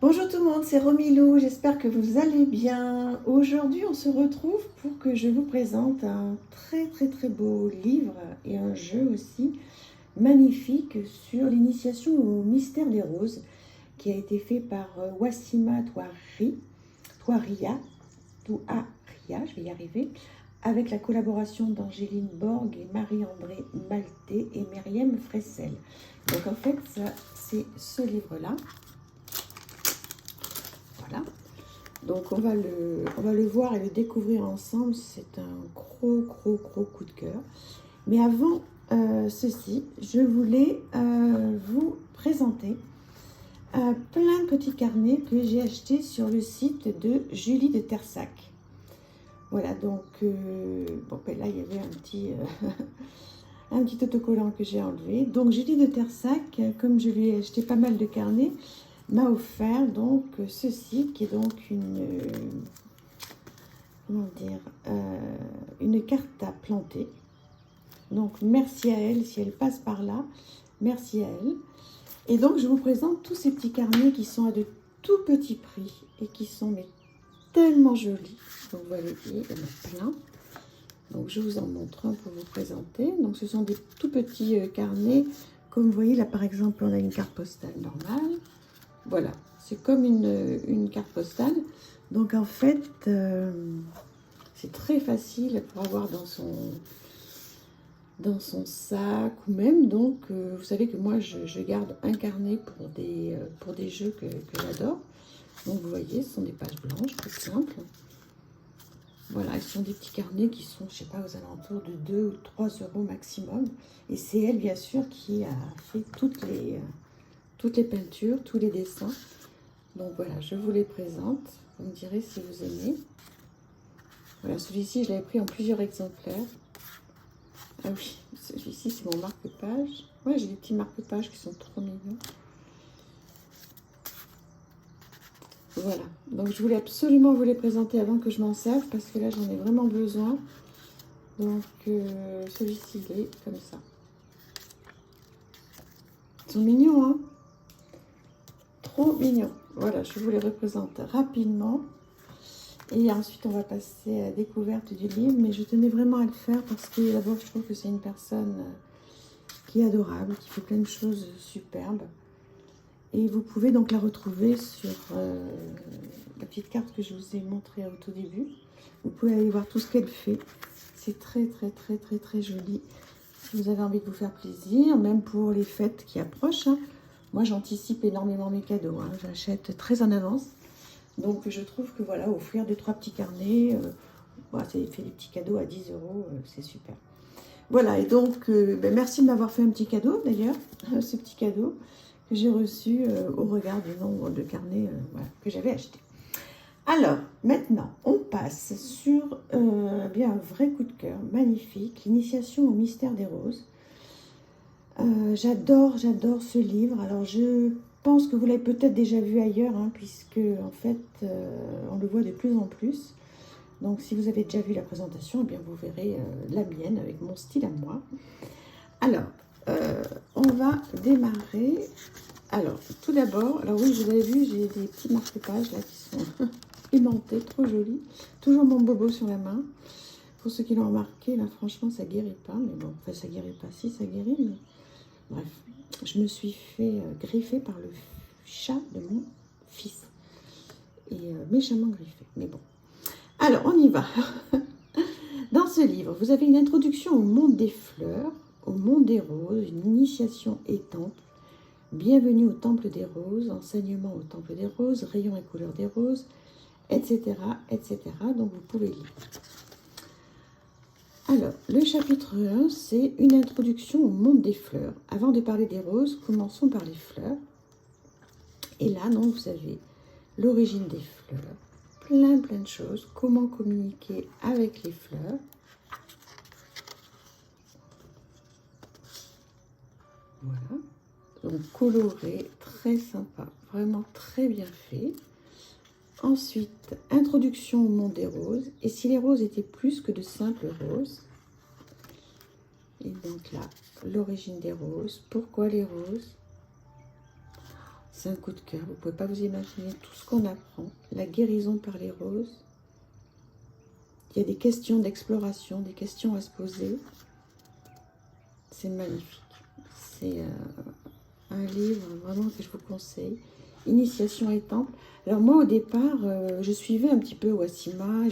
Bonjour tout le monde, c'est Romilou, j'espère que vous allez bien. Aujourd'hui, on se retrouve pour que je vous présente un très beau livre et un jeu aussi magnifique sur l'initiation au mystère des roses qui a été fait par Wassima Touaria, je vais y arriver, avec la collaboration d'Angéline Borg et Marie-André Maltais et Myriam Fressel. Donc en fait, c'est ce livre-là. Voilà. Donc on va le voir et le découvrir ensemble. C'est un gros coup de cœur. Mais avant ceci, je voulais vous présenter plein de petits carnets que j'ai achetés sur le site de Julie de Tersac. Voilà, donc bon, ben là il y avait un petit autocollant que j'ai enlevé. Donc Julie de Tersac, comme je lui ai acheté pas mal de carnets, m'a offert donc ceci qui est donc une carte à planter. Donc merci à elle si elle passe par là, merci à elle. Et donc je vous présente tous ces petits carnets qui sont à de tout petits prix et qui sont mais tellement jolis. Donc voilà, il y en a plein. Donc je vous en montre un pour vous présenter. Donc ce sont des tout petits carnets. Comme vous voyez là par exemple on a une carte postale normale. Voilà, c'est comme une carte postale. Donc en fait, c'est très facile pour avoir dans son sac ou même. Donc, vous savez que moi, je garde un carnet pour des jeux que j'adore. Donc vous voyez, ce sont des pages blanches, très simples. Voilà, ce sont des petits carnets qui sont, je sais pas, aux alentours de 2 ou 3 euros maximum. Et c'est elle, bien sûr, qui a fait toutes les peintures, tous les dessins. Donc voilà, je vous les présente. Vous me direz si vous aimez. Voilà, celui-ci, je l'avais pris en plusieurs exemplaires. Ah oui, celui-ci, c'est mon marque-page. Ouais, j'ai des petits marque-pages qui sont trop mignons. Voilà, donc je voulais absolument vous les présenter avant que je m'en serve parce que là, j'en ai vraiment besoin. Donc, celui-ci, il est comme ça. Ils sont mignons, hein? Trop mignons. Voilà, je vous les représente rapidement. Et ensuite, on va passer à la découverte du livre. Mais je tenais vraiment à le faire parce que d'abord, je trouve que c'est une personne qui est adorable, qui fait plein de choses superbes. Et vous pouvez donc la retrouver sur la petite carte que je vous ai montrée au tout début. Vous pouvez aller voir tout ce qu'elle fait. C'est très joli. Si vous avez envie de vous faire plaisir, même pour les fêtes qui approchent. Hein. Moi, j'anticipe énormément mes cadeaux. Hein. J'achète très en avance. Donc, je trouve que voilà, offrir 2-3 petits carnets, voilà, ça fait des petits cadeaux à 10 euros, c'est super. Voilà, et donc, ben, merci de m'avoir fait un petit cadeau, d'ailleurs, ce petit cadeau que j'ai reçu au regard du nombre de carnets voilà, que j'avais acheté. Alors, maintenant, on passe sur bien un vrai coup de cœur, magnifique, l'initiation au mystère des roses. J'adore ce livre. Alors, je pense que vous l'avez peut-être déjà vu ailleurs, hein, puisque en fait, on le voit de plus en plus. Donc, si vous avez déjà vu la présentation, eh bien, vous verrez la mienne avec mon style à moi. Alors, on va démarrer. Alors, tout d'abord, alors oui, vous avez vu, j'ai des petits marque-pages là qui sont aimantés, trop jolis. Toujours mon bobo sur la main. Pour ceux qui l'ont remarqué, là, franchement, ça guérit pas. Mais bon, enfin, ça guérit pas. Si, ça guérit, mais bref. Je me suis fait griffer par le chat de mon fils. Et méchamment griffé. Mais bon. Alors, on y va. Dans ce livre, vous avez une introduction au monde des fleurs, au monde des roses, une initiation étampe. Bienvenue au Temple des Roses, enseignement au Temple des Roses, rayons et couleurs des roses, etc., etc. Donc, vous pouvez lire. Alors, le chapitre 1, c'est une introduction au monde des fleurs. Avant de parler des roses, commençons par les fleurs. Et là, donc, vous avez l'origine des fleurs, plein de choses, comment communiquer avec les fleurs. Voilà. Donc coloré, très sympa, vraiment très bien fait. Ensuite, introduction au monde des roses. Et si les roses étaient plus que de simples roses? Et donc là, l'origine des roses. Pourquoi les roses? C'est un coup de cœur. Vous ne pouvez pas vous imaginer tout ce qu'on apprend. La guérison par les roses. Il y a des questions d'exploration, des questions à se poser. C'est magnifique. C'est un livre vraiment que je vous conseille. Initiation et temple. Alors moi au départ, je suivais un petit peu Wassima.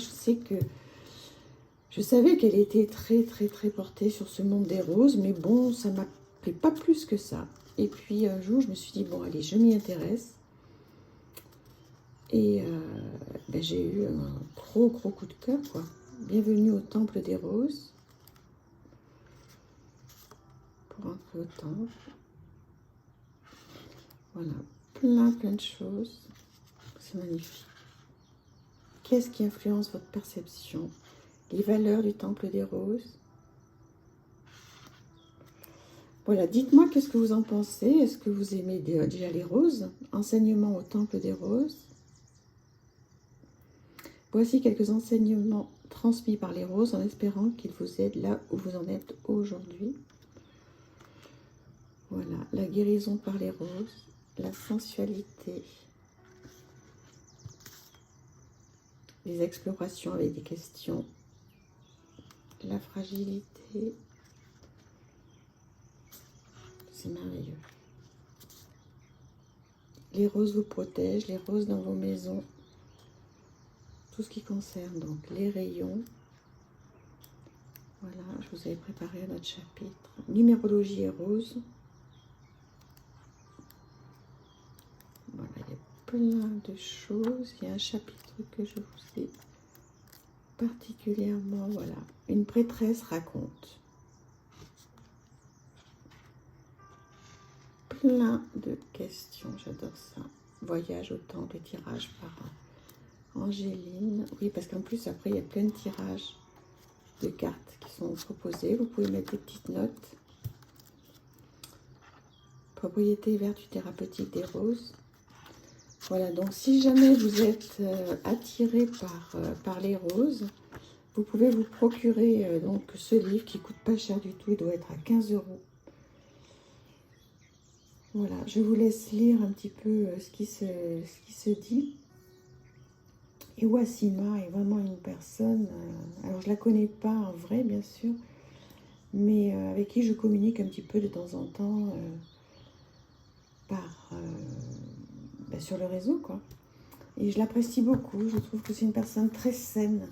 Je savais qu'elle était très portée sur ce monde des roses. Mais bon, ça m'a pris pas plus que ça. Et puis un jour, je me suis dit, bon allez, je m'y intéresse. Et ben, j'ai eu un gros coup de cœur, quoi. Bienvenue au temple des roses. Pour entrer au temple. Voilà, plein de choses. C'est magnifique. Qu'est-ce qui influence votre perception? Les valeurs du temple des roses. Voilà, dites-moi qu'est-ce que vous en pensez. Est-ce que vous aimez déjà les roses? Enseignement au temple des roses. Voici quelques enseignements transmis par les roses en espérant qu'ils vous aident là où vous en êtes aujourd'hui. Voilà, la guérison par les roses, la sensualité, les explorations avec des questions, la fragilité. C'est merveilleux. Les roses vous protègent, les roses dans vos maisons. Tout ce qui concerne donc les rayons. Voilà, je vous avais préparé un autre chapitre. Numérologie et rose. Voilà, il y a plein de choses. Il y a un chapitre que je vous ai particulièrement, voilà. Une prêtresse raconte. Plein de questions, j'adore ça. Voyage au temple, tirage par Angéline. Oui, parce qu'en plus, après, il y a plein de tirages de cartes qui sont proposés. Vous pouvez mettre des petites notes. Propriété et vertu thérapeutique des roses. Voilà, donc si jamais vous êtes attiré par les roses, vous pouvez vous procurer donc ce livre qui coûte pas cher du tout. Il doit être à 15 €. Voilà, je vous laisse lire un petit peu ce qui se dit. Et Wassima est vraiment une personne, alors je la connais pas en vrai bien sûr, mais avec qui je communique un petit peu de temps en temps sur le réseau, quoi. Et je l'apprécie beaucoup, je trouve que c'est une personne très saine,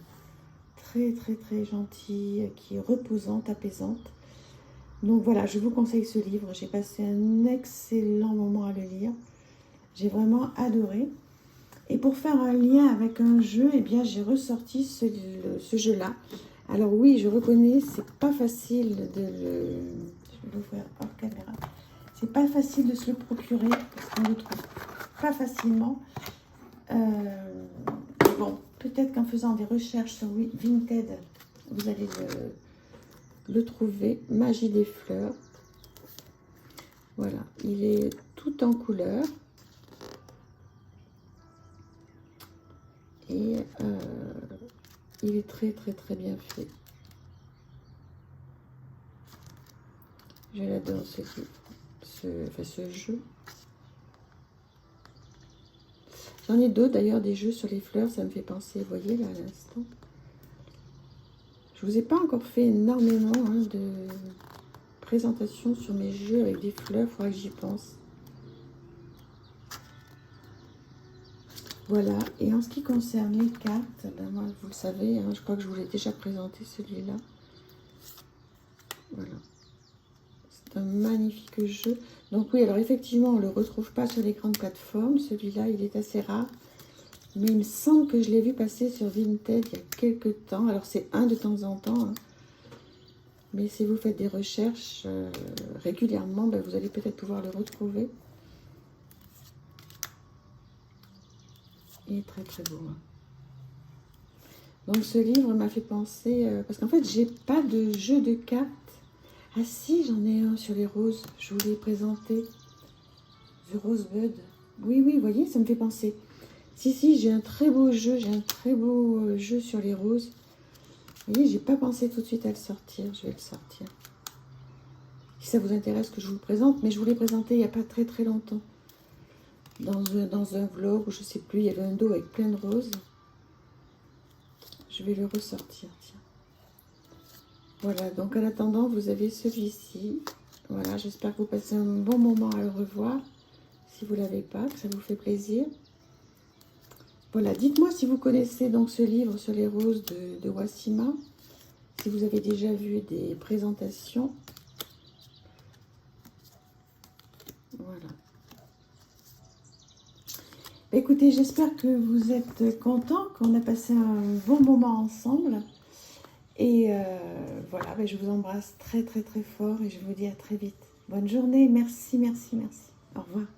très gentille, qui est reposante, apaisante. Donc voilà, je vous conseille ce livre, j'ai passé un excellent moment à le lire, j'ai vraiment adoré. Et pour faire un lien avec un jeu, eh bien j'ai ressorti ce jeu-là. Alors oui, je reconnais, c'est pas facile de le... Je vais l'ouvrir hors caméra. C'est pas facile de se le procurer, parce qu'on le trouve pas facilement. Bon, peut-être qu'en faisant des recherches sur Vinted, vous allez le trouver. Magie des fleurs. Voilà, il est tout en couleur. Et il est très bien fait. Je l'adore ce jeu. J'en ai d'autres d'ailleurs, des jeux sur les fleurs, ça me fait penser, vous voyez là à l'instant. Je vous ai pas encore fait énormément de présentations sur mes jeux avec des fleurs, il faudra que j'y pense. Voilà, et en ce qui concerne les cartes, ben moi, vous le savez, je crois que je vous l'ai déjà présenté celui-là. Voilà. C'est un magnifique jeu. Donc oui, alors effectivement, on ne le retrouve pas sur les grandes plateformes. Celui-là, il est assez rare. Mais il me semble que je l'ai vu passer sur Vinted il y a quelques temps. Alors c'est un de temps en temps. Mais si vous faites des recherches régulièrement, ben, vous allez peut-être pouvoir le retrouver. Il est très beau. Donc ce livre m'a fait penser... parce qu'en fait, j'ai pas de jeu de cartes. Ah si, j'en ai un sur les roses. Je vous l'ai présenté. The Rosebud. Oui, vous voyez, ça me fait penser. Si, j'ai un très beau jeu. J'ai un très beau jeu sur les roses. Vous voyez, j'ai pas pensé tout de suite à le sortir. Je vais le sortir. Si ça vous intéresse que je vous le présente. Mais je vous l'ai présenté il n'y a pas très longtemps. dans un vlog, ou je sais plus, il y avait un dos avec plein de roses. Je vais le ressortir, tiens. Voilà, donc en attendant, vous avez celui-ci. Voilà, j'espère que vous passez un bon moment à le revoir. Si vous ne l'avez pas, que ça vous fait plaisir. Voilà, dites-moi si vous connaissez donc ce livre sur les roses de Wassima. Si vous avez déjà vu des présentations. Voilà. Écoutez, j'espère que vous êtes contents, qu'on a passé un bon moment ensemble. Et voilà, je vous embrasse très très très fort et je vous dis à très vite. Bonne journée, merci, merci, merci. Au revoir.